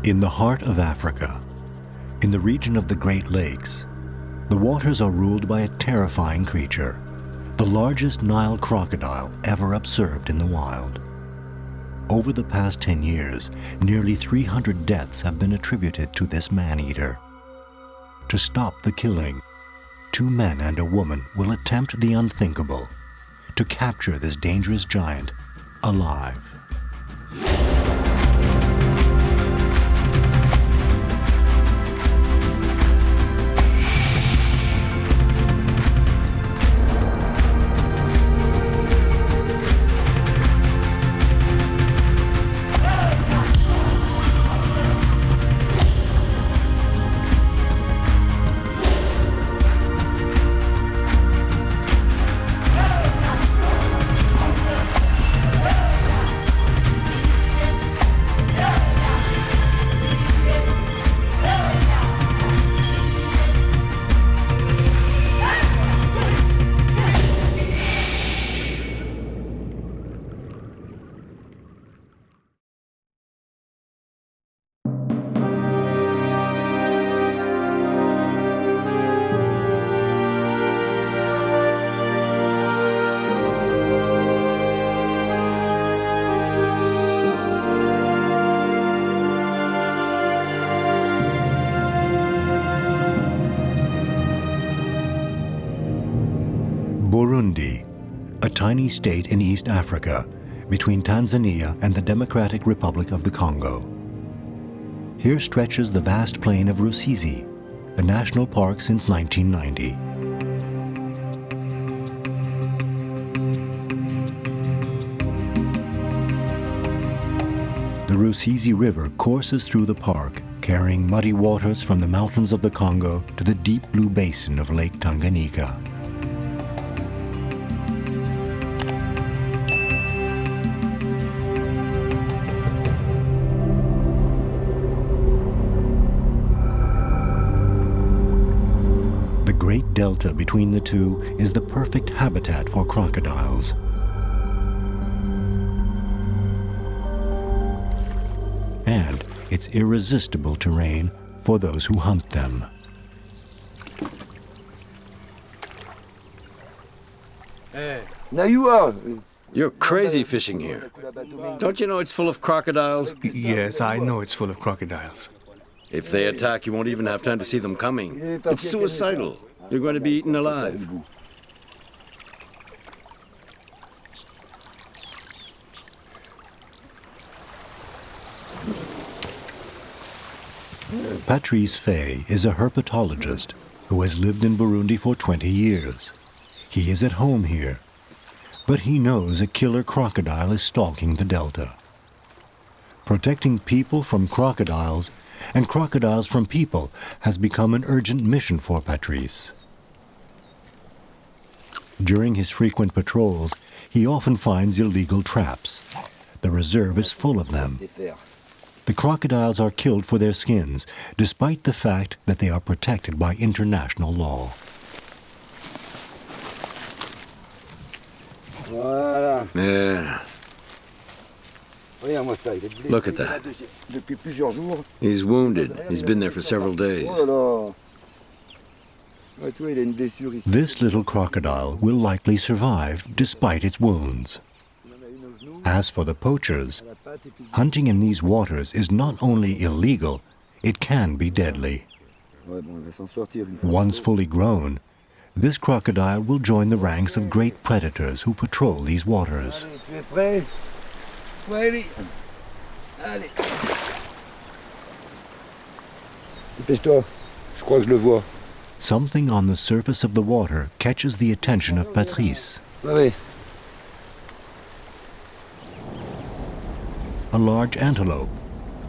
In the heart of Africa, in the region of the Great Lakes, the waters are ruled by a terrifying creature, the largest Nile crocodile ever observed in the wild. Over the past 10 years, nearly 300 deaths have been attributed to this man-eater. To stop the killing, 2 men and a woman will attempt the unthinkable, to capture this dangerous giant alive. Burundi, a tiny state in East Africa, between Tanzania and the Democratic Republic of the Congo. Here stretches the vast plain of Rusizi, a national park since 1990. The Rusizi River courses through the park, carrying muddy waters from the mountains of the Congo to the deep blue basin of Lake Tanganyika. The great delta between the two is the perfect habitat for crocodiles. And it's irresistible terrain for those who hunt them. Now you are. You're crazy fishing here. Don't you know it's full of crocodiles? Yes, I know it's full of crocodiles. If they attack, you won't even have time to see them coming. It's suicidal. You're going to be eaten alive. Patrice Faye is a herpetologist who has lived in Burundi for 20 years. He is at home here, but he knows a killer crocodile is stalking the delta. Protecting people from crocodiles and crocodiles from people has become an urgent mission for Patrice. During his frequent patrols, he often finds illegal traps. The reserve is full of them. The crocodiles are killed for their skins, despite the fact that they are protected by international law. Yeah. Look at that. He's wounded. He's been there for several days. This little crocodile will likely survive despite its wounds. As for the poachers, hunting in these waters is not only illegal, it can be deadly. Once fully grown, this crocodile will join the ranks of great predators who patrol these waters. Something on the surface of the water catches the attention of Patrice. A large antelope,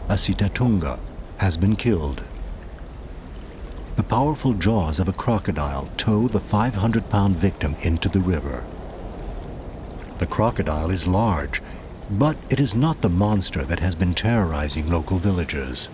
a sitatunga, has been killed. The powerful jaws of a crocodile tow the 500-pound victim into the river. The crocodile is large, but it is not the monster that has been terrorizing local villagers.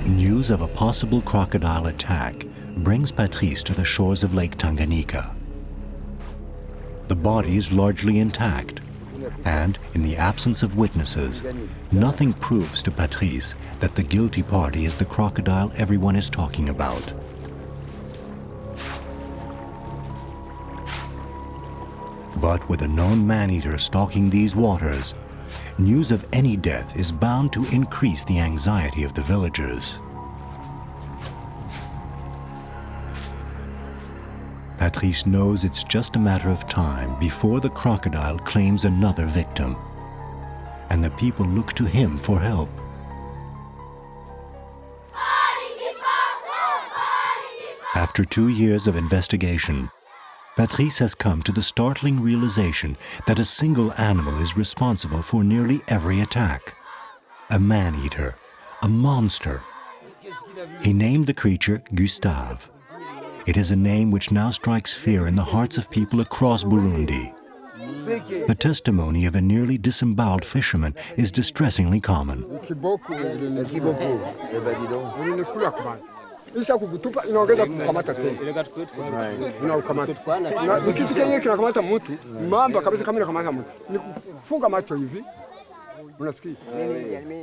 News News of a possible crocodile attack brings Patrice to the shores of Lake Tanganyika. The body is largely intact, and in the absence of witnesses, nothing proves to Patrice that the guilty party is the crocodile everyone is talking about. But with a known man-eater stalking these waters, news of any death is bound to increase the anxiety of the villagers. Patrice knows it's just a matter of time before the crocodile claims another victim, and the people look to him for help. After 2 years of investigation, Patrice has come to the startling realization that a single animal is responsible for nearly every attack. A man-eater, a monster. He named the creature Gustav. It is a name which now strikes fear in the hearts of people across Burundi. The testimony of a nearly disemboweled fisherman is distressingly common.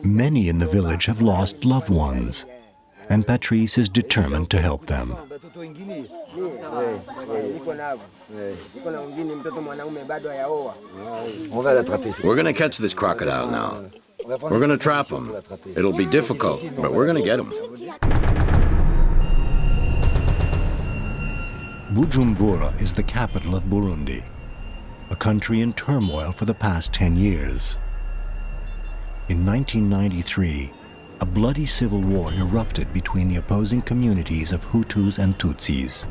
Many in the village have lost loved ones, and Patrice is determined to help them. We're gonna catch this crocodile now. We're gonna trap him. It'll be difficult, but we're gonna get him. Bujumbura is the capital of Burundi, a country in turmoil for the past 10 years. In 1993, a bloody civil war erupted between the opposing communities of Hutus and Tutsis,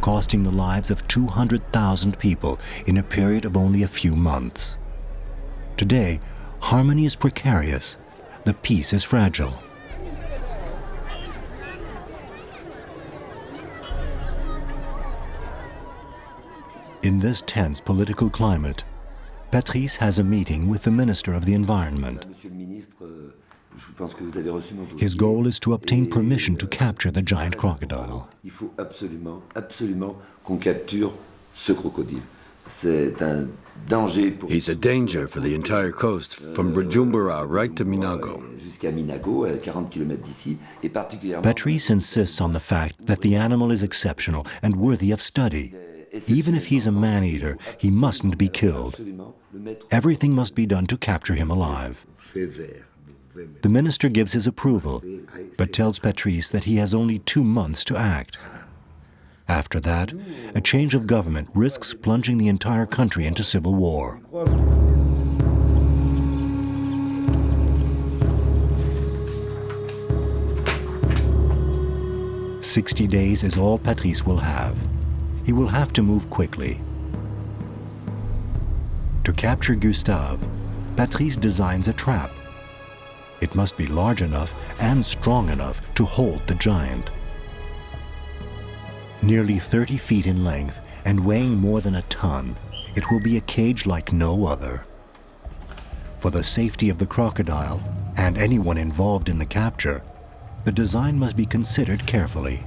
costing the lives of 200,000 people in a period of only a few months. Today, harmony is precarious, the peace is fragile. In this tense political climate, Patrice has a meeting with the Minister of the Environment. His goal is to obtain permission to capture the giant crocodile. He's a danger for the entire coast, from Bujumbura right to Minago. Patrice insists on the fact that the animal is exceptional and worthy of study. Even if he's a man-eater, he mustn't be killed. Everything must be done to capture him alive. The minister gives his approval, but tells Patrice that he has only 2 months to act. After that, a change of government risks plunging the entire country into civil war. 60 days is all Patrice will have. He will have to move quickly. To capture Gustav, Patrice designs a trap. It must be large enough and strong enough to hold the giant. Nearly 30 feet in length and weighing more than a ton, it will be a cage like no other. For the safety of the crocodile and anyone involved in the capture, the design must be considered carefully.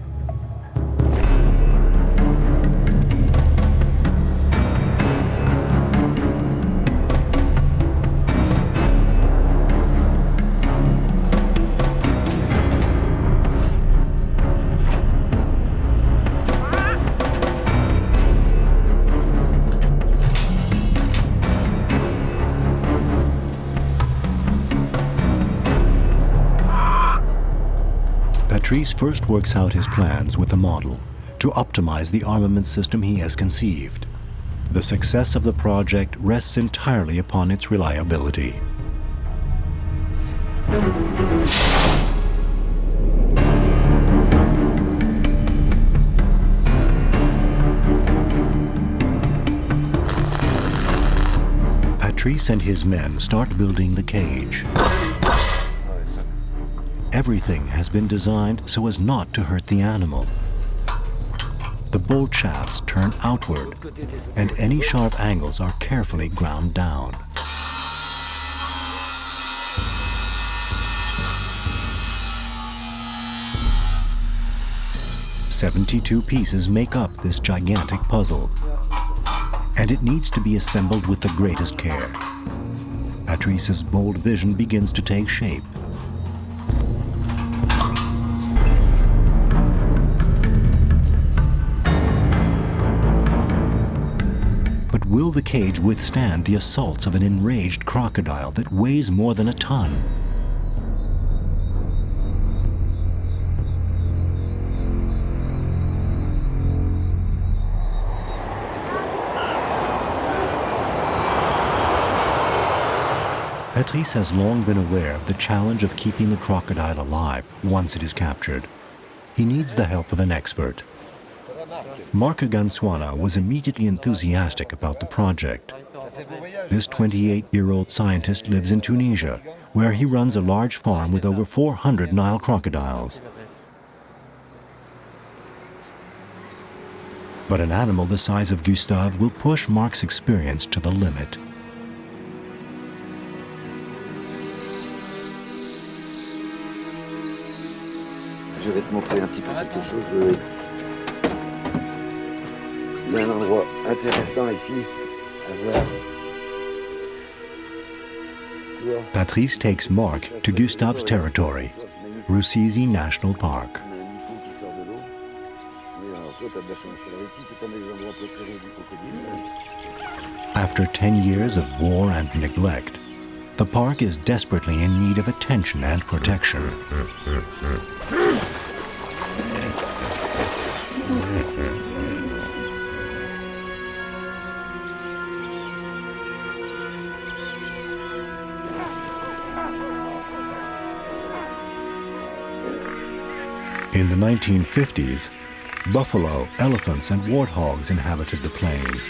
Patrice first works out his plans with the model to optimize the armament system he has conceived. The success of the project rests entirely upon its reliability. Patrice and his men start building the cage. Everything has been designed so as not to hurt the animal. The bolt shafts turn outward, and any sharp angles are carefully ground down. 72 pieces make up this gigantic puzzle, and it needs to be assembled with the greatest care. Patrice's bold vision begins to take shape. But will the cage withstand the assaults of an enraged crocodile that weighs more than a ton? Patrice has long been aware of the challenge of keeping the crocodile alive once it is captured. He needs the help of an expert. Marc Ganswana was immediately enthusiastic about the project. This 28-year-old scientist lives in Tunisia, where he runs a large farm with over 400 Nile crocodiles. But an animal the size of Gustav will push Marc's experience to the limit. Je vais te montrer un petit peu quelque chose. Il y a un endroit intéressant ici à voir. Patrice takes Marc to Gustav's territory, Rusizi National Park. After 10 years of war and neglect, the park is desperately in need of attention and protection. In the 1950s, buffalo, elephants, and warthogs inhabited the plain,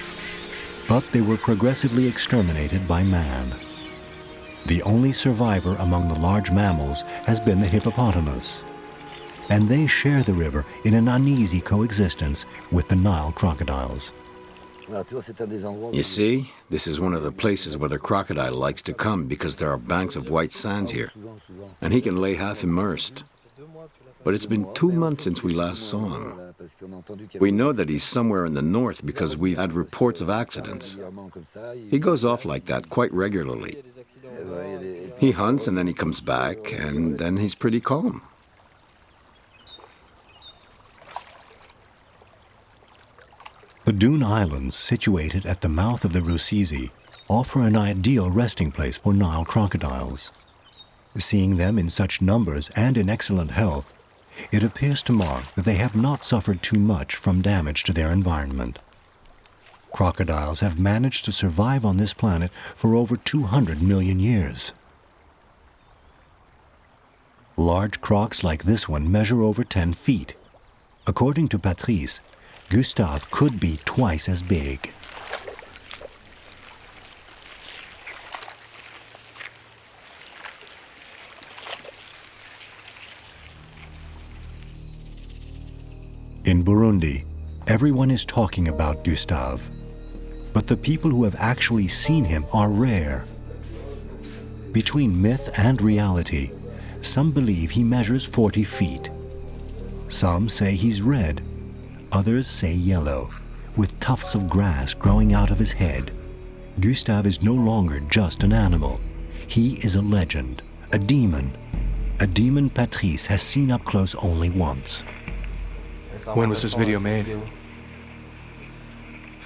but they were progressively exterminated by man. The only survivor among the large mammals has been the hippopotamus, and they share the river in an uneasy coexistence with the Nile crocodiles. You see, this is one of the places where the crocodile likes to come because there are banks of white sands here, and he can lay half immersed. But it's been 2 months since we last saw him. We know that he's somewhere in the north because we've had reports of accidents. He goes off like that quite regularly. He hunts and then he comes back, and then he's pretty calm. The Dune Islands, situated at the mouth of the Rusizi, offer an ideal resting place for Nile crocodiles. Seeing them in such numbers and in excellent health, it appears to Marc that they have not suffered too much from damage to their environment. Crocodiles have managed to survive on this planet for over 200 million years. Large crocs like this one measure over 10 feet. According to Patrice, Gustav could be twice as big. In Burundi, everyone is talking about Gustav, but the people who have actually seen him are rare. Between myth and reality, some believe he measures 40 feet. Some say he's red, others say yellow, with tufts of grass growing out of his head. Gustav is no longer just an animal. He is a legend, a demon Patrice has seen up close only once. When was this video made?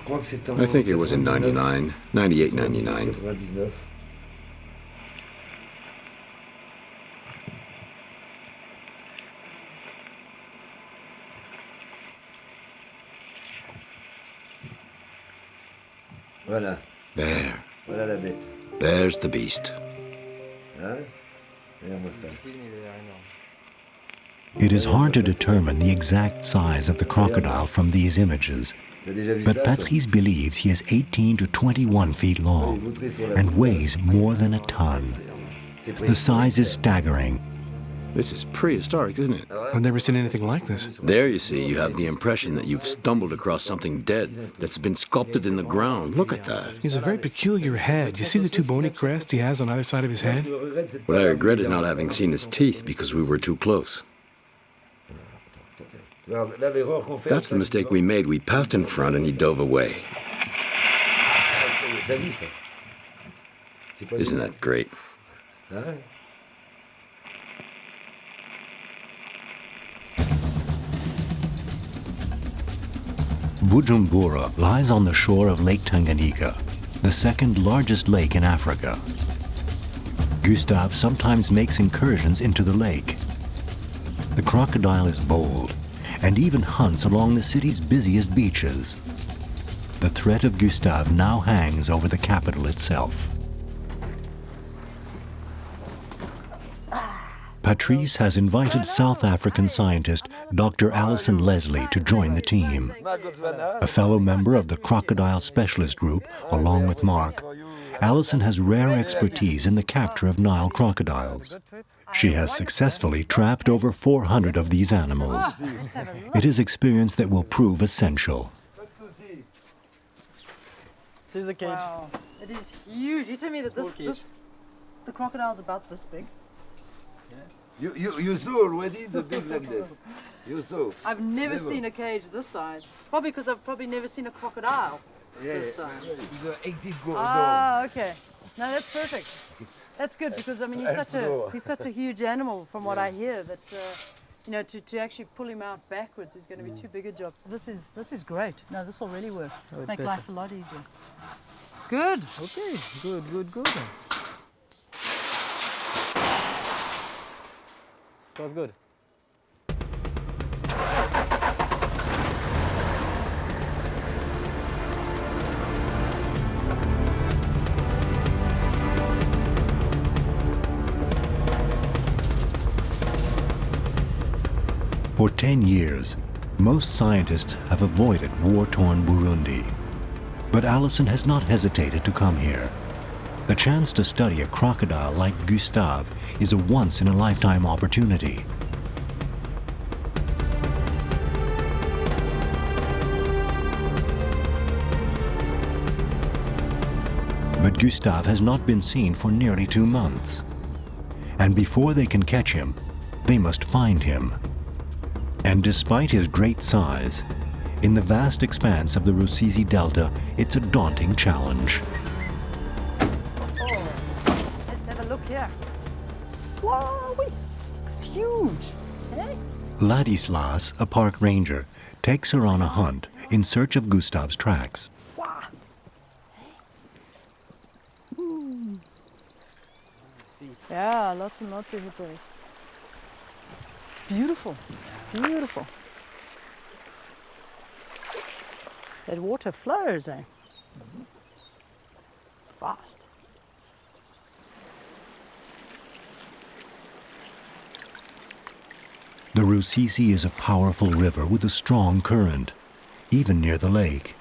I think it was in 99, 98, 99. Voilà. There. Voilà la bête. There's the beast. Hein? Regarde-moi ça. It is hard to determine the exact size of the crocodile from these images, but Patrice believes he is 18 to 21 feet long and weighs more than a ton. The size is staggering. This is prehistoric, isn't it? I've never seen anything like this. There you see, you have the impression that you've stumbled across something dead that's been sculpted in the ground. Look at that. He has a very peculiar head. You see the two bony crests he has on either side of his head? What I regret is not having seen his teeth because we were too close. That's the mistake we made. We passed in front and he dove away. Isn't that great? Bujumbura lies on the shore of Lake Tanganyika, the second largest lake in Africa. Gustav sometimes makes incursions into the lake. The crocodile is bold and even hunts along the city's busiest beaches. The threat of Gustav now hangs over the capital itself. Patrice has invited South African scientist Dr. Alison Leslie to join the team. A fellow member of the Crocodile Specialist Group, along with Mark, Alison has rare expertise in the capture of Nile crocodiles. She has successfully trapped over 400 of these animals. It is experience that will prove essential. This is a cage. Wow. It is huge. You tell me that the crocodile's about this big. You saw already the big like this. You saw. I've never seen a cage this size. Probably because I've probably never seen a crocodile this size. The exit door. Ah, okay. No, that's perfect. That's good because I mean he's such a huge animal from what I hear that you know to actually pull him out backwards is going to be too big a job. This is great. No, this will really work. Make life a lot easier. Good. Okay, good. That was good. For 10 years, most scientists have avoided war-torn Burundi. But Alison has not hesitated to come here. The chance to study a crocodile like Gustav is a once-in-a-lifetime opportunity. But Gustav has not been seen for nearly 2 months. And before they can catch him, they must find him. And despite his great size, in the vast expanse of the Rusizi Delta, it's a daunting challenge. Let's have a look here. Whoa, it's huge. Hey? Ladislas, a park ranger, takes her on a hunt in search of Gustav's tracks. Wow. Yeah, lots and lots of hippos. Beautiful. Beautiful. That water flows, eh? Fast. The Rusizi is a powerful river with a strong current, even near the lake.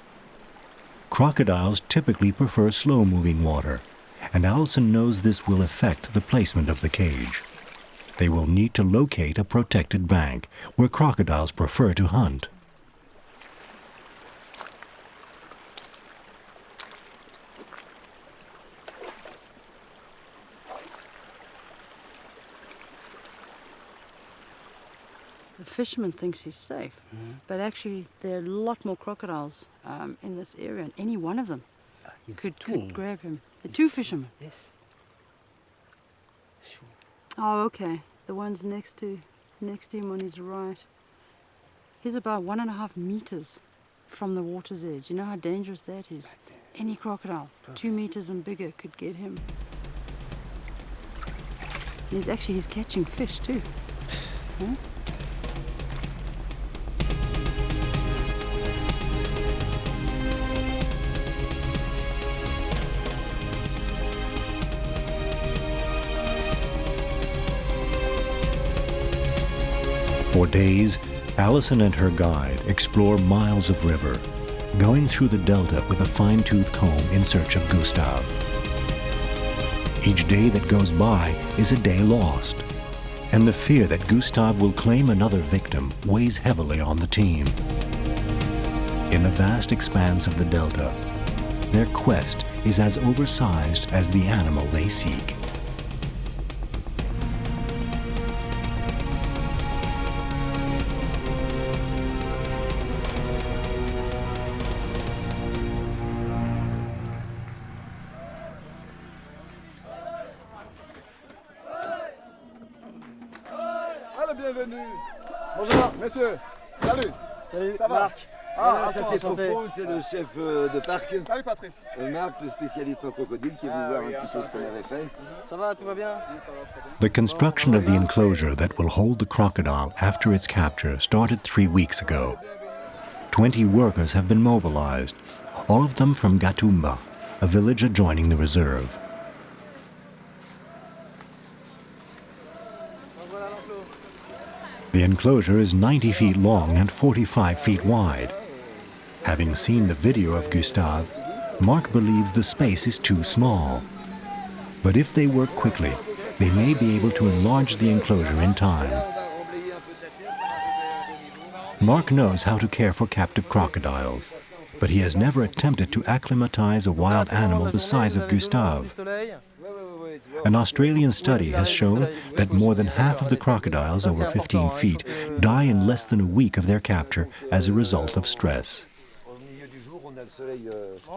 Crocodiles typically prefer slow-moving water, and Alison knows this will affect the placement of the cage. They will need to locate a protected bank where crocodiles prefer to hunt. The fisherman thinks he's safe, but actually there are a lot more crocodiles in this area, and any one of them could grab him. The 2 fishermen? Yes. Oh, okay. The one's next to him on his right. He's about 1.5 meters from the water's edge. You know how dangerous that is? Any crocodile, 2 meters and bigger, could get him. He's catching fish too. Huh? For days, Alison and her guide explore miles of river, going through the delta with a fine-tooth comb in search of Gustav. Each day that goes by is a day lost, and the fear that Gustav will claim another victim weighs heavily on the team. In the vast expanse of the delta, their quest is as oversized as the animal they seek. bienvenue. Bonjour, messieurs. Salut. Salut, Ça va? Marc. Ah, ça c'est enchanté. Fofo, c'est le chef de parc. Salut Patrice. Marc, le spécialiste en crocodile, qui est venu voir un petit peu ce qu'on avait fait. Ça va, tout va bien? The construction of the enclosure that will hold the crocodile after its capture started 3 weeks ago. 20 workers have been mobilized, all of them from Gatumba, a village adjoining the reserve. The enclosure is 90 feet long and 45 feet wide. Having seen the video of Gustav, Mark believes the space is too small. But if they work quickly, they may be able to enlarge the enclosure in time. Mark knows how to care for captive crocodiles, but he has never attempted to acclimatize a wild animal the size of Gustav. An Australian study has shown that more than half of the crocodiles over 15 feet die in less than a week of their capture as a result of stress.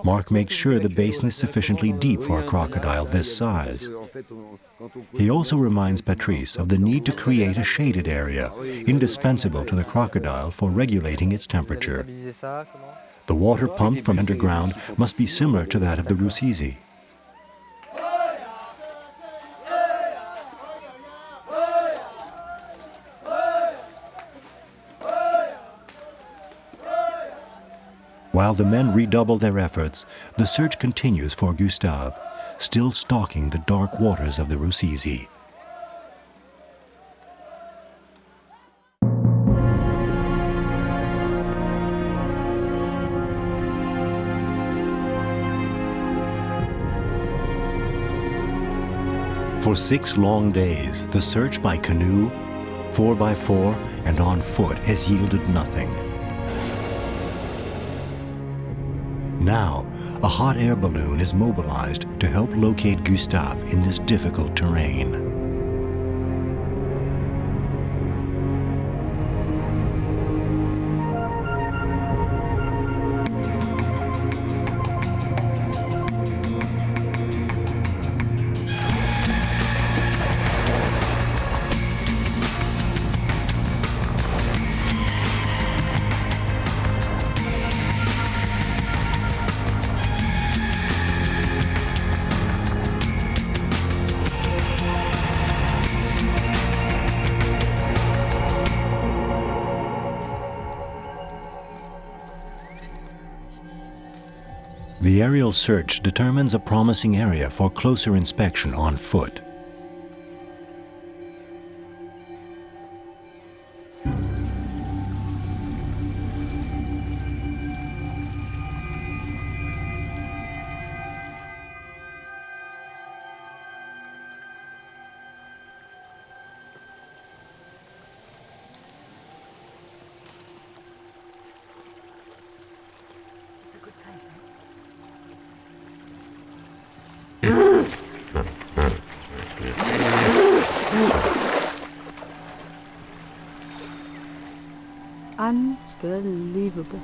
Mark makes sure the basin is sufficiently deep for a crocodile this size. He also reminds Patrice of the need to create a shaded area, indispensable to the crocodile for regulating its temperature. The water pumped from underground must be similar to that of the Rusizi. While the men redouble their efforts, the search continues for Gustav, still stalking the dark waters of the Rusizi. For 6 long days, the search by canoe, 4x4, and on foot has yielded nothing. Now, a hot air balloon is mobilized to help locate Gustav in this difficult terrain. The aerial search determines a promising area for closer inspection on foot. Unbelievable.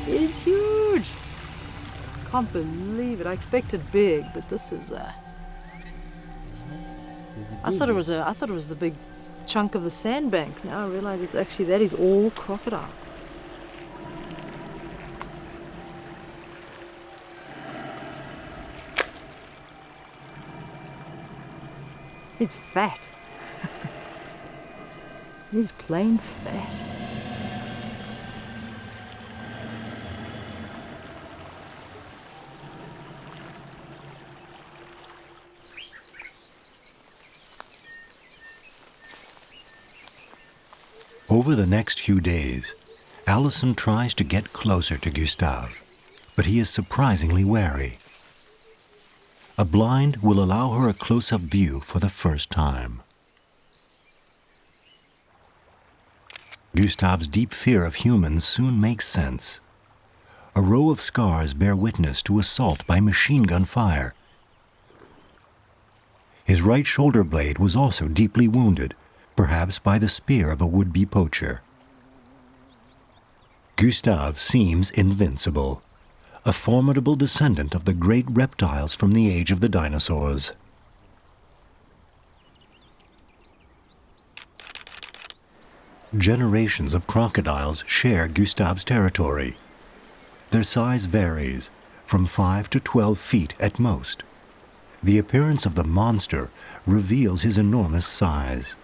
It is huge. Can't believe it. I expected big, but this is I thought it was the big chunk of the sandbank. Now I realize it's actually, that is all crocodile. He's fat. He's plain fat. Over the next few days, Allison tries to get closer to Gustav, but he is surprisingly wary. A blind will allow her a close-up view for the first time. Gustav's deep fear of humans soon makes sense. A row of scars bear witness to assault by machine gun fire. His right shoulder blade was also deeply wounded, perhaps by the spear of a would-be poacher. Gustav seems invincible, a formidable descendant of the great reptiles from the age of the dinosaurs. Generations of crocodiles share Gustav's territory. Their size varies, from 5 to 12 feet at most. The appearance of the monster reveals his enormous size.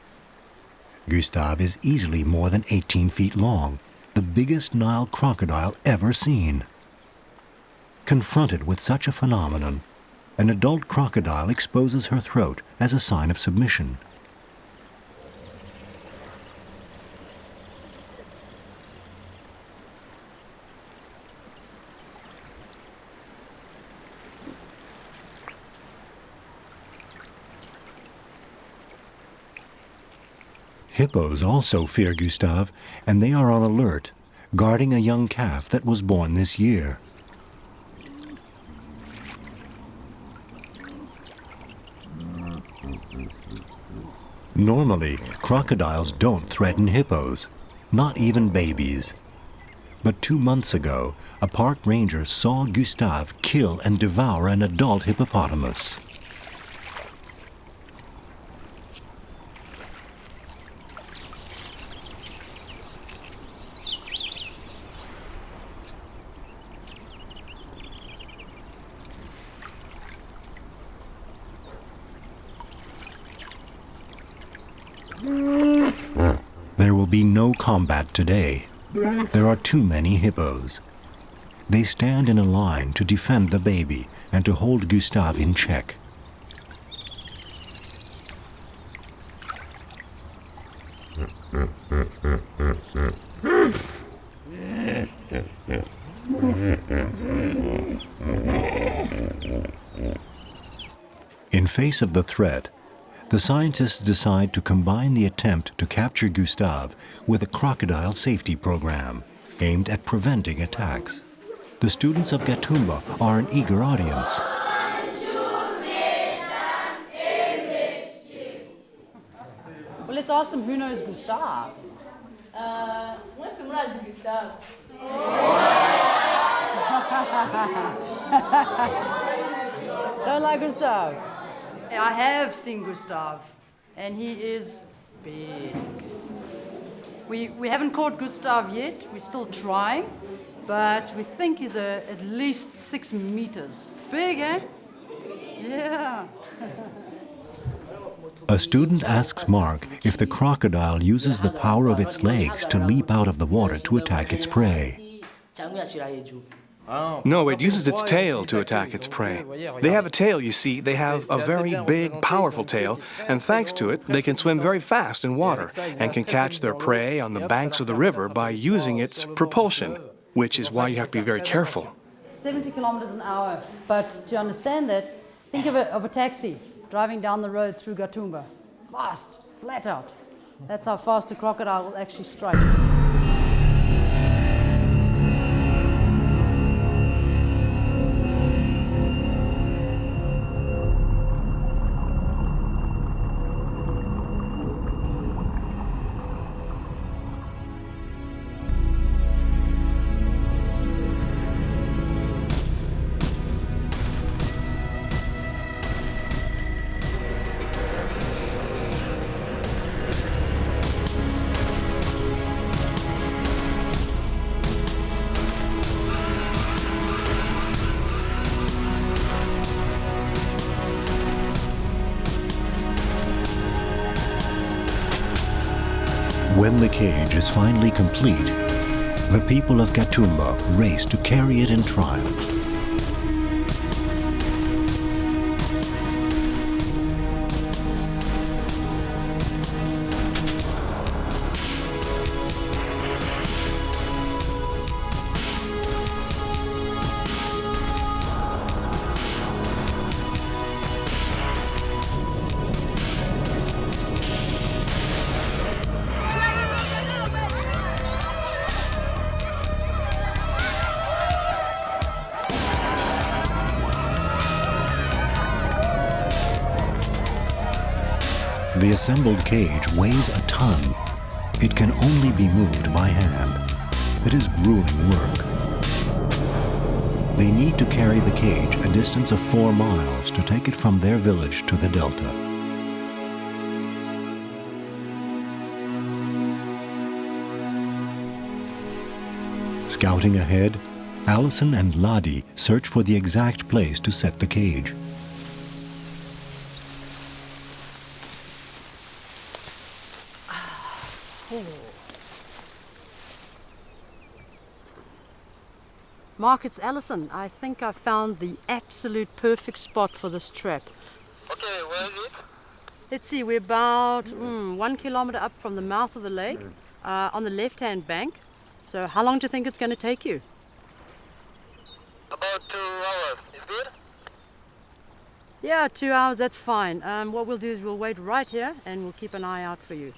Gustav is easily more than 18 feet long, the biggest Nile crocodile ever seen. Confronted with such a phenomenon, an adult crocodile exposes her throat as a sign of submission. Hippos also fear Gustav, and they are on alert, guarding a young calf that was born this year. Normally, crocodiles don't threaten hippos, not even babies. But 2 months ago, a park ranger saw Gustav kill and devour an adult hippopotamus. There will be no combat today. There are too many hippos. They stand in a line to defend the baby and to hold Gustav in check. In face of the threat, the scientists decide to combine the attempt to capture Gustav with a crocodile safety program aimed at preventing attacks. The students of Gatumba are an eager audience. Well, let's ask them who knows Gustav. What's the word, Gustav? Don't like Gustav? I have seen Gustav, and he is big. We haven't caught Gustav yet. We're still trying, but we think he's at least 6 meters. It's big, eh? Yeah. A student asks Mark if the crocodile uses the power of its legs to leap out of the water to attack its prey. No, it uses its tail to attack its prey. They have a tail, you see. They have a very big, powerful tail, and thanks to it, they can swim very fast in water and can catch their prey on the banks of the river by using its propulsion, which is why you have to be very careful. 70 kilometers an hour, but to understand that, think of a taxi driving down the road through Gatumba. Fast, flat out. That's how fast a crocodile will actually strike. When the cage is finally complete, the people of Gatumba race to carry it in triumph. The assembled cage weighs a ton. It can only be moved by hand. It is grueling work. They need to carry the cage a distance of 4 miles to take it from their village to the delta. Scouting ahead, Allison and Ladi search for the exact place to set the cage. Mark, it's Allison. I think I found the absolute perfect spot for this trap. Okay, where is it? Let's see, we're about 1 kilometer up from the mouth of the lake, on the left-hand bank. So how long do you think it's going to take you? About 2 hours. Is good? Yeah, 2 hours, that's fine. What we'll do is we'll wait right here and we'll keep an eye out for you.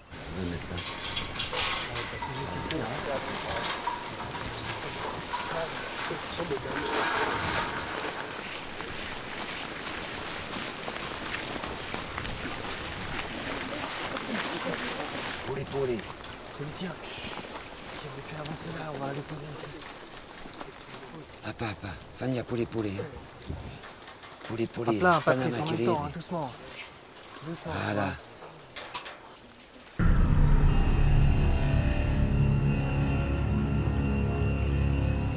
Poulet. Policier, si on veut faire avancer là, on va les poser ici. Papa, Fania, poulet. Poulet, Hop là, Panama, Patrice, en même temps, hein, doucement. Voilà.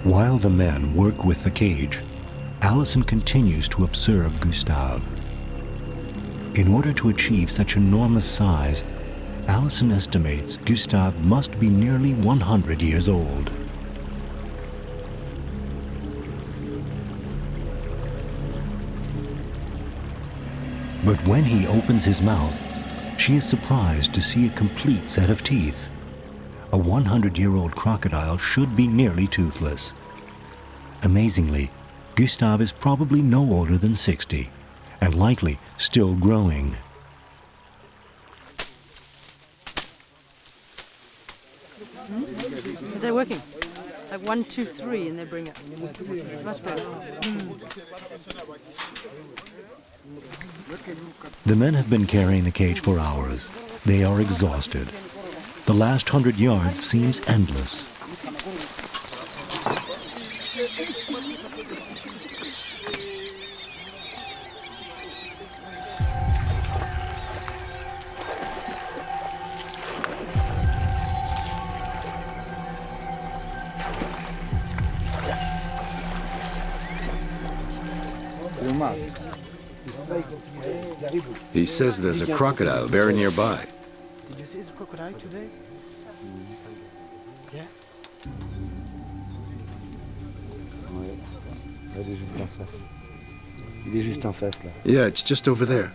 While the men work with the cage, Allison continues to observe Gustav. In order to achieve such enormous size, Allison estimates Gustav must be nearly 100 years old. But when he opens his mouth, she is surprised to see a complete set of teeth. A 100-year-old crocodile should be nearly toothless. Amazingly, Gustav is probably no older than 60, and likely still growing. Is that working? Like 1, 2, 3, and they bring it. Much better. The men have been carrying the cage for hours. They are exhausted. The last 100 yards seems endless. He says there's a crocodile very nearby. Did you see the crocodile today? Yeah? Il est juste en face. Il est juste en face là. Yeah, it's just over there,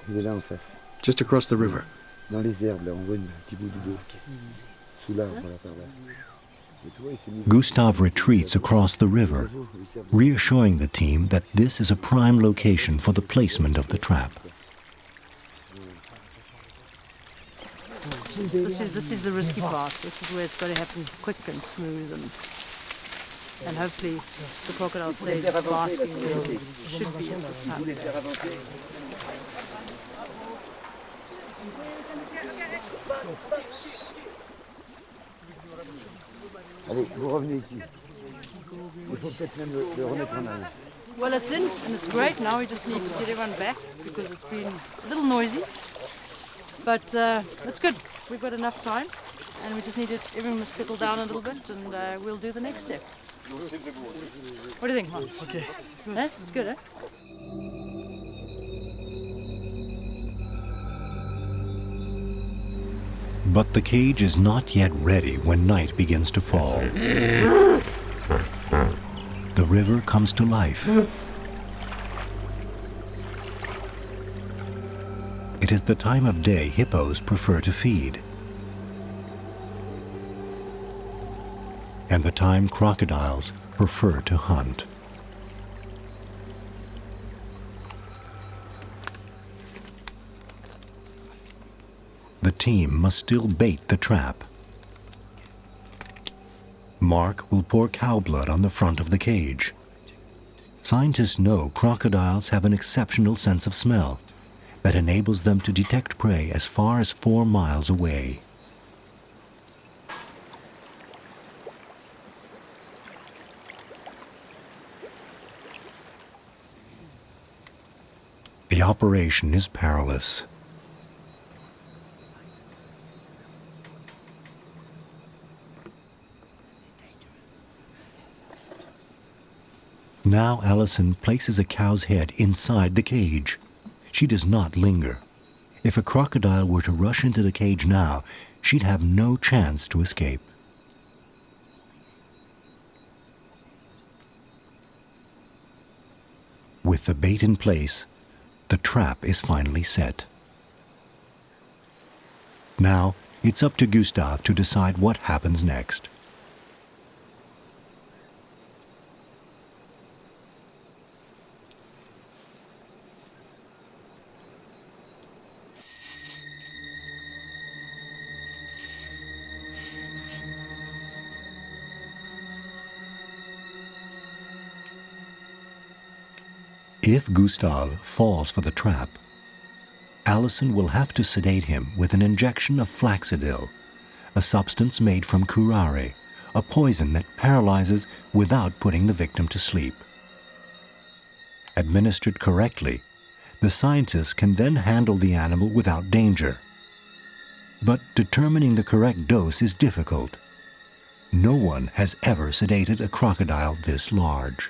Il est là en face. just across the river. Dans les herbes là, on voit un petit bout du dos. Sous l'arbre là par là. Gustav retreats across the river, reassuring the team that this is a prime location for the placement of the trap. This is the risky part. This is where it's got to happen quick and smooth, and hopefully the crocodile stays basking where it should be at this time. Allez, vous revenez ici. Il faut peut-être même le remettre en arrière. Well, it's in and it's great. Now we just need to get everyone back because it's been a little noisy. But it's good. We've got enough time and we just need everyone to settle down a little bit and we'll do the next step. What do you think, Mark? Okay, it's good. Eh? It's good, eh? But the cage is not yet ready when night begins to fall. The river comes to life. It is the time of day hippos prefer to feed, and the time crocodiles prefer to hunt. The team must still bait the trap. Mark will pour cow blood on the front of the cage. Scientists know crocodiles have an exceptional sense of smell, that enables them to detect prey as far as 4 miles away. The operation is perilous. Now Alison places a cow's head inside the cage. She does not linger. If a crocodile were to rush into the cage now, she'd have no chance to escape. With the bait in place, the trap is finally set. Now, it's up to Gustav to decide what happens next. If Gustav falls for the trap, Alison will have to sedate him with an injection of flaxidil, a substance made from curare, a poison that paralyzes without putting the victim to sleep. Administered correctly, the scientists can then handle the animal without danger. But determining the correct dose is difficult. No one has ever sedated a crocodile this large.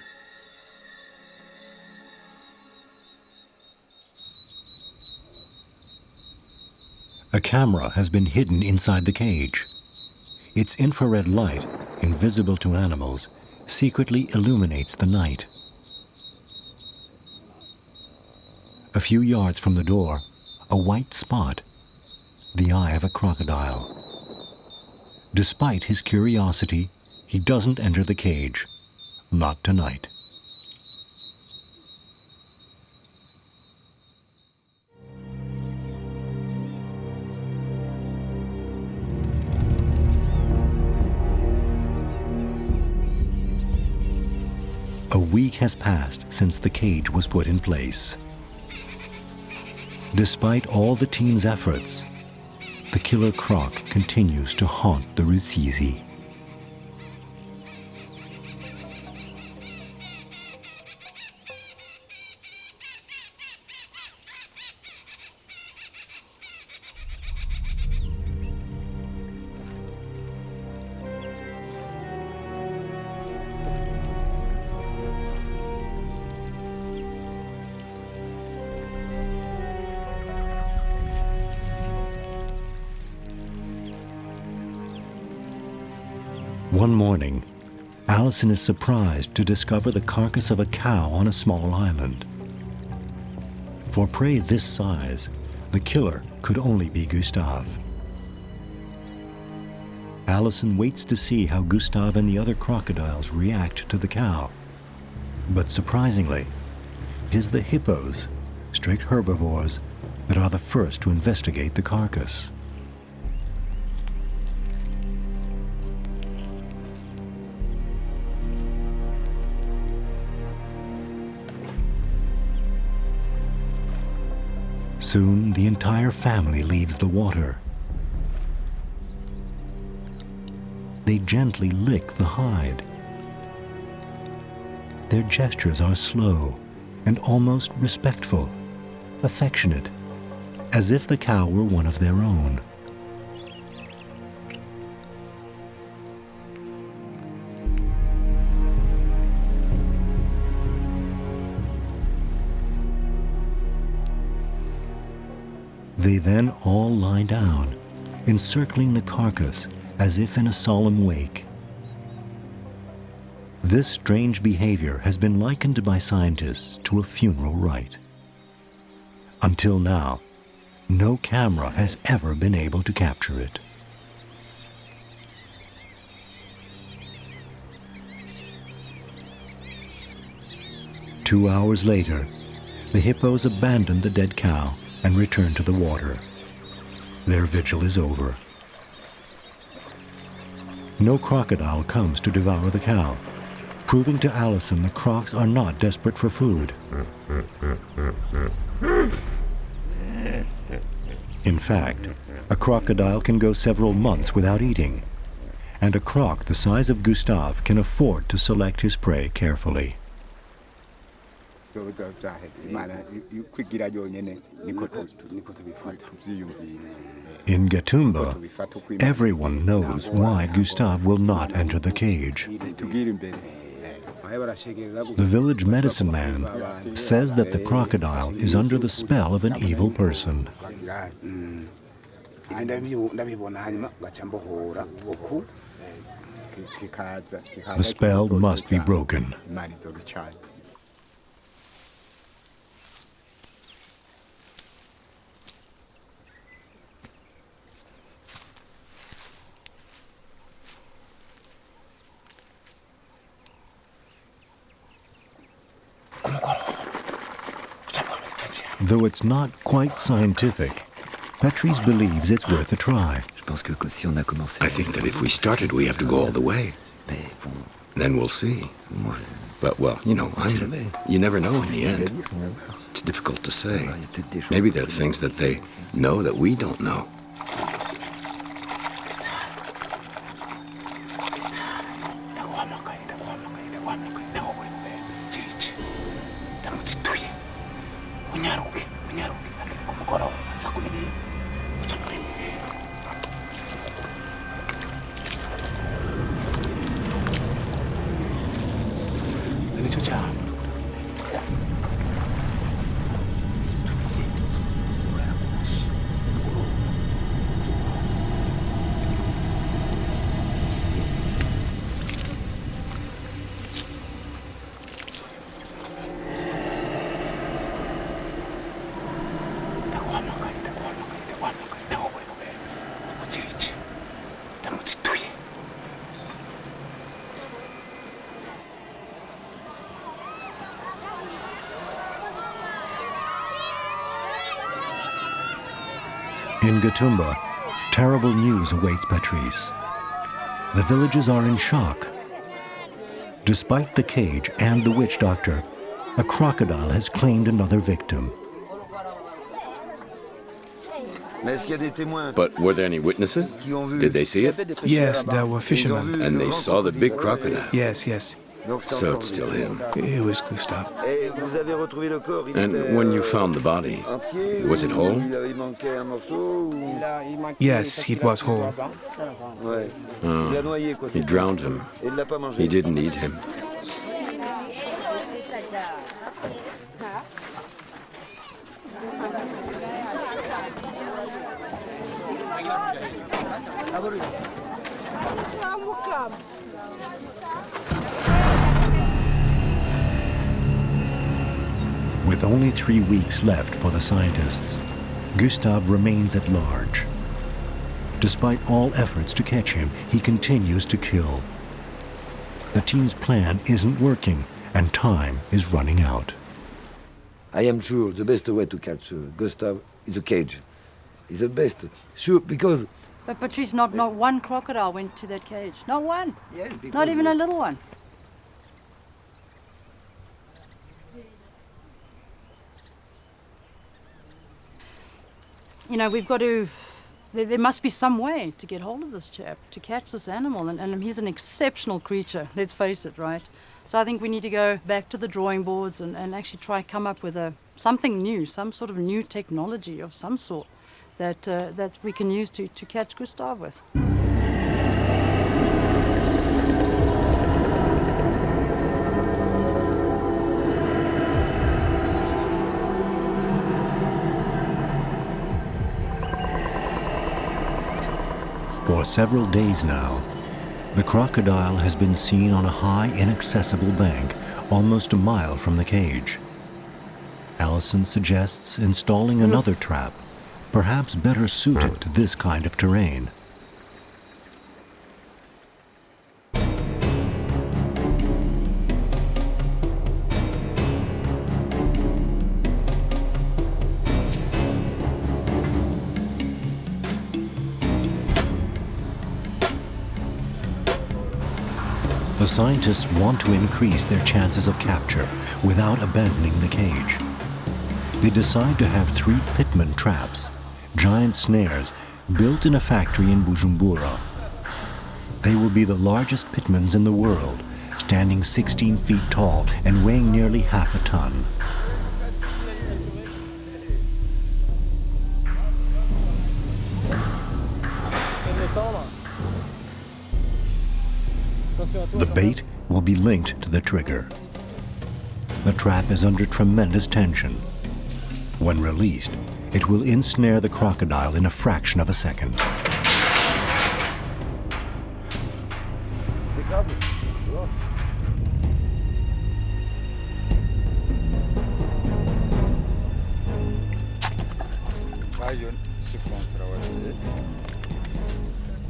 A camera has been hidden inside the cage. Its infrared light, invisible to animals, secretly illuminates the night. A few yards from the door, a white spot, the eye of a crocodile. Despite his curiosity, he doesn't enter the cage. Not tonight. A week has passed since the cage was put in place. Despite all the team's efforts, the killer croc continues to haunt the Rusizi. One morning, Alison is surprised to discover the carcass of a cow on a small island. For prey this size, the killer could only be Gustav. Alison waits to see how Gustav and the other crocodiles react to the cow. But surprisingly, it is the hippos, strict herbivores, that are the first to investigate the carcass. Soon, the entire family leaves the water. They gently lick the hide. Their gestures are slow and almost respectful, affectionate, as if the cow were one of their own. They then all lie down, encircling the carcass as if in a solemn wake. This strange behavior has been likened by scientists to a funeral rite. Until now, no camera has ever been able to capture it. Two hours later, the hippos abandon the dead cow and return to the water. Their vigil is over. No crocodile comes to devour the cow, proving to Alison the crocs are not desperate for food. fact, a crocodile can go several months without eating, and a croc the size of Gustav can afford to select his prey carefully. In Gatumba, everyone knows why Gustav will not enter the cage. The village medicine man says that the crocodile is under the spell of an evil person. The spell must be broken. Though it's not quite scientific, Patrice believes it's worth a try. I think that if we started, we have to go all the way. Then we'll see. But, well, you know, you never know in the end. It's difficult to say. Maybe there are things that they know that we don't know. In Gatumba, terrible news awaits Patrice. The villagers are in shock. Despite the cage and the witch doctor, a crocodile has claimed another victim. But were there any witnesses? Did they see it? Yes, there were fishermen. And they saw the big crocodile? Yes, yes. So it's still him. It was Gustav. And when you found the body, was it whole? Yes, it was whole. He drowned him. He didn't eat him. With only 3 weeks left for the scientists, Gustav remains at large. Despite all efforts to catch him, he continues to kill. The team's plan isn't working, and time is running out. I am sure the best way to catch Gustav is a cage. It's the best. Sure, because... But Patrice, not one crocodile went to that cage. Not one. Yes, because... Not even a little one. You know, we've got to... There must be some way to get hold of this chap, to catch this animal. And he's an exceptional creature, let's face it, right? So I think we need to go back to the drawing boards and actually try to come up with something new, some sort of new technology of some sort that we can use to catch Gustav with. For several days now, the crocodile has been seen on a high, inaccessible bank almost a mile from the cage. Allison suggests installing another trap, perhaps better suited to this kind of terrain. The scientists want to increase their chances of capture without abandoning the cage. They decide to have 3 pitman traps, giant snares built in a factory in Bujumbura. They will be the largest pitmans in the world, standing 16 feet tall and weighing nearly half a ton. The bait will be linked to the trigger. The trap is under tremendous tension. When released, it will ensnare the crocodile in a fraction of a second.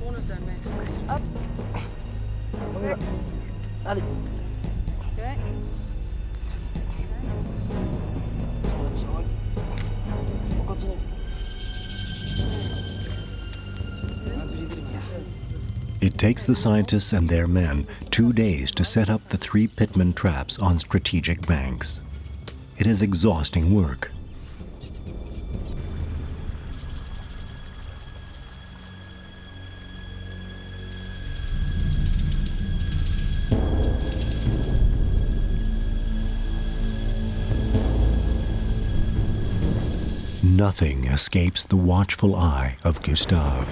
Corners don't match. Up. Allez. Okay. Attention, la pirogue. On continue. It takes the scientists and their men 2 days to set up the 3 pitman traps on strategic banks. It is exhausting work. Nothing escapes the watchful eye of Gustav.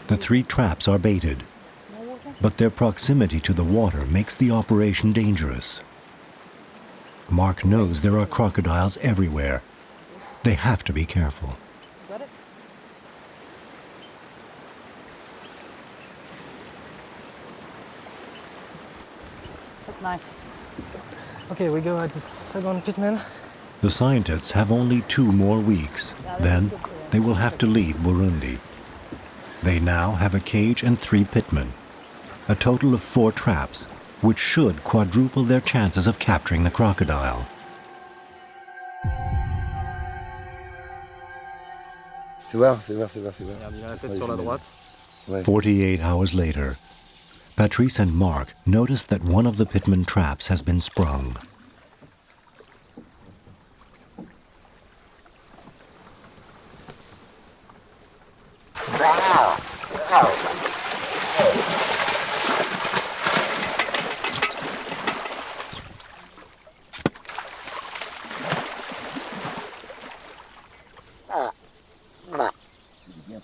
The 3 traps are baited, but their proximity to the water makes the operation dangerous. Mark knows there are crocodiles everywhere. They have to be careful. Got it? That's nice. Okay, we go at the second pitman. The scientists have only 2 more weeks. Then they will have to leave Burundi. They now have a cage and 3 pitmen, a total of 4 traps, which should quadruple their chances of capturing the crocodile. Fais voir, fais voir, fais voir, fais voir. Regarde, il a la tête sur la droite. Ouais. 48 hours later, Patrice and Mark notice that one of the pitman traps has been sprung.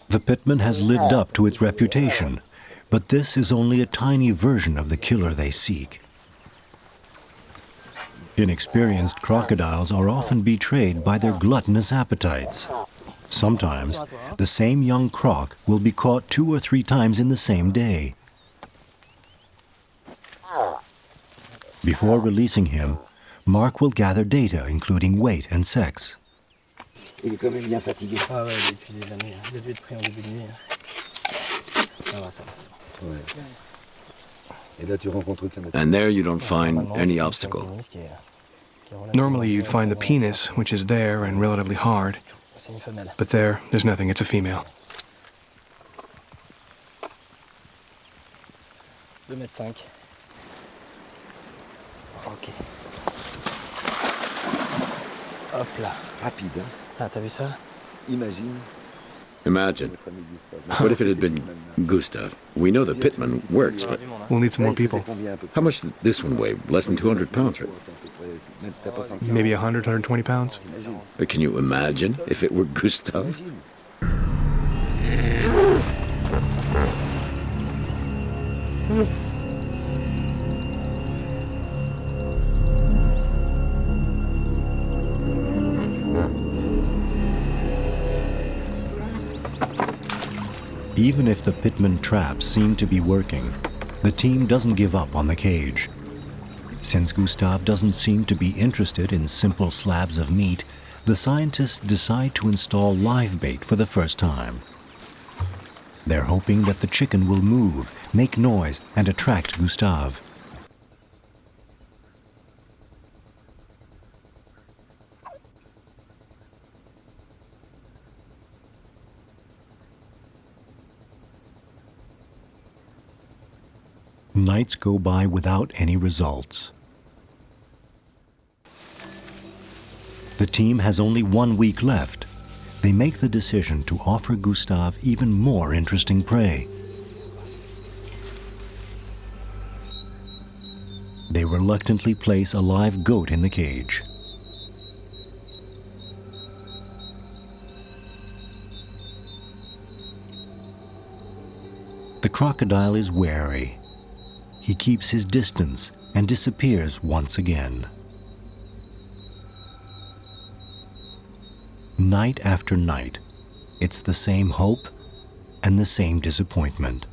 The pitman has lived up to its reputation, but this is only a tiny version of the killer they seek. Inexperienced crocodiles are often betrayed by their gluttonous appetites. Sometimes, the same young croc will be caught 2 or 3 times in the same day. Before releasing him, Mark will gather data including weight and sex. Il est quand même bien fatigué. Ah ouais, il est épuisé de la nuit. Il a dû être pris en début de nuit. Ça va, c'est bon. Ouais. Et là, tu rencontres aucun autre. And there you don't find any obstacle. Normally you'd find the penis, which is there and relatively hard. C'est une femelle. But there's nothing, it's a female. 2,5 m. Ok. Hop là. Rapide, hein. Ah, t'as vu ça? Imagine. Imagine. What if it had been Gustav? We know the pitman works, but We'll need some more people. how much did this one weigh? Less than 200 pounds, right? Maybe 100, 120 pounds. Can you imagine if it were Gustav? Even if the pitman traps seem to be working, the team doesn't give up on the cage. Since Gustav doesn't seem to be interested in simple slabs of meat, the scientists decide to install live bait for the first time. They're hoping that the chicken will move, make noise, and attract Gustav. Nights go by without any results. The team has only 1 week left. They make the decision to offer Gustav even more interesting prey. They reluctantly place a live goat in the cage. The crocodile is wary. He keeps his distance and disappears once again. Night after night, it's the same hope and the same disappointment.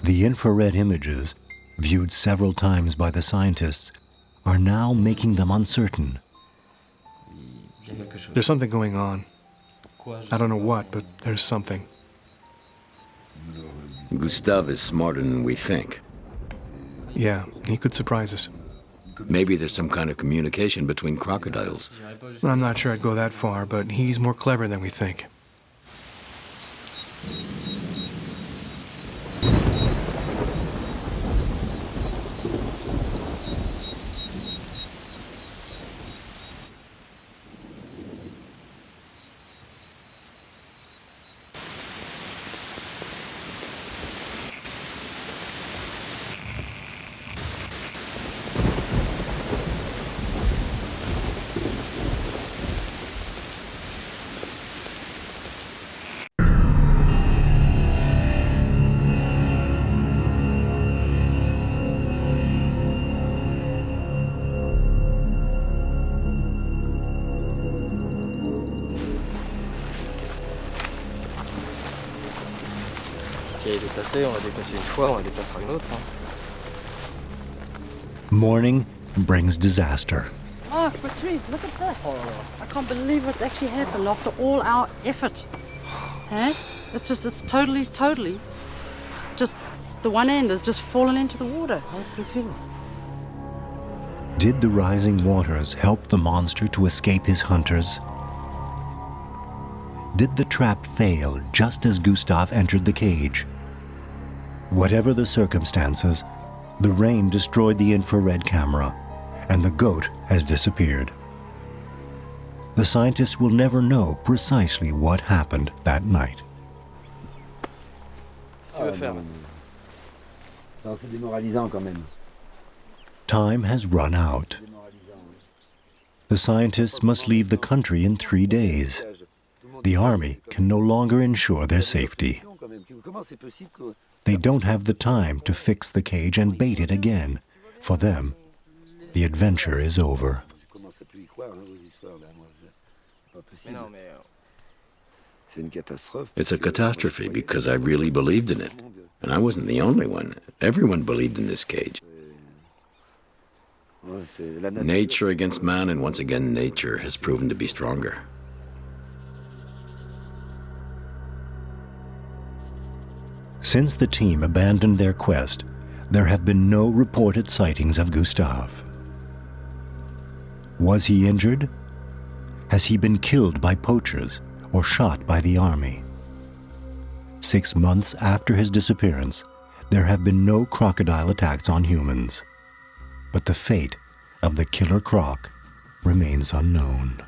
The infrared images, viewed several times by the scientists, are now making them uncertain. There's something going on. I don't know what, but there's something. Gustav is smarter than we think. Yeah, he could surprise us. Maybe there's some kind of communication between crocodiles. I'm not sure I'd go that far, but he's more clever than we think. Si elle est déplacée, on la déplacer une fois, on la déplacera une autre. Morning brings disaster. Oh, Patrice, look at this. I can't believe what's actually happened after all our effort. Huh? It's totally, just the one end has just fallen into the water. That's possible. Did the rising waters help the monster to escape his hunters? Did the trap fail just as Gustav entered the cage? Whatever the circumstances, the rain destroyed the infrared camera, and the goat has disappeared. The scientists will never know precisely what happened that night. C'est démoralisant quand même. Time has run out. The scientists must leave the country in 3 days. The army can no longer ensure their safety. They don't have the time to fix the cage and bait it again. For them, the adventure is over. It's a catastrophe because I really believed in it. And I wasn't the only one. Everyone believed in this cage. Nature against man, and once again nature has proven to be stronger. Since the team abandoned their quest, there have been no reported sightings of Gustav. Was he injured? Has he been killed by poachers or shot by the army? 6 months after his disappearance, there have been no crocodile attacks on humans. But the fate of the killer croc remains unknown.